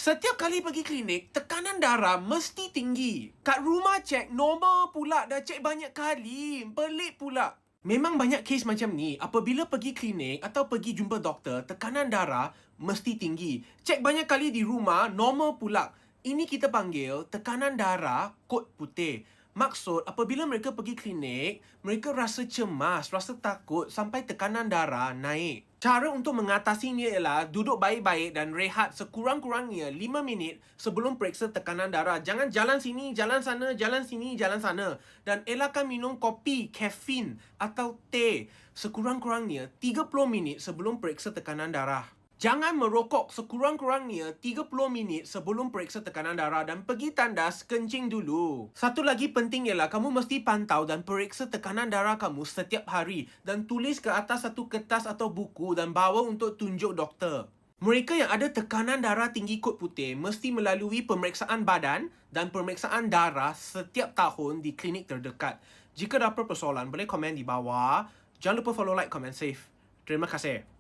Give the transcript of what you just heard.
Setiap kali pergi klinik, tekanan darah mesti tinggi. Kat rumah cek normal pula, dah cek banyak kali. Pelik pula. Memang banyak kes macam ni. Apabila pergi klinik atau pergi jumpa doktor, tekanan darah mesti tinggi. Cek banyak kali di rumah, normal pula. Ini kita panggil tekanan darah kod putih. Maksud, apabila mereka pergi klinik, mereka rasa cemas, rasa takut sampai tekanan darah naik. Cara untuk mengatasinya ialah duduk baik-baik dan rehat sekurang-kurangnya 5 minit sebelum periksa tekanan darah. Jangan jalan sini, jalan sana, jalan sini, jalan sana. Dan elakkan minum kopi, kafein atau teh sekurang-kurangnya 30 minit sebelum periksa tekanan darah. Jangan merokok sekurang-kurangnya 30 minit sebelum periksa tekanan darah dan pergi tandas kencing dulu. Satu lagi penting ialah kamu mesti pantau dan periksa tekanan darah kamu setiap hari dan tulis ke atas satu kertas atau buku dan bawa untuk tunjuk doktor. Mereka yang ada tekanan darah tinggi kod putih mesti melalui pemeriksaan badan dan pemeriksaan darah setiap tahun di klinik terdekat. Jika ada apa persoalan, boleh komen di bawah. Jangan lupa follow, like, comment, save. Terima kasih.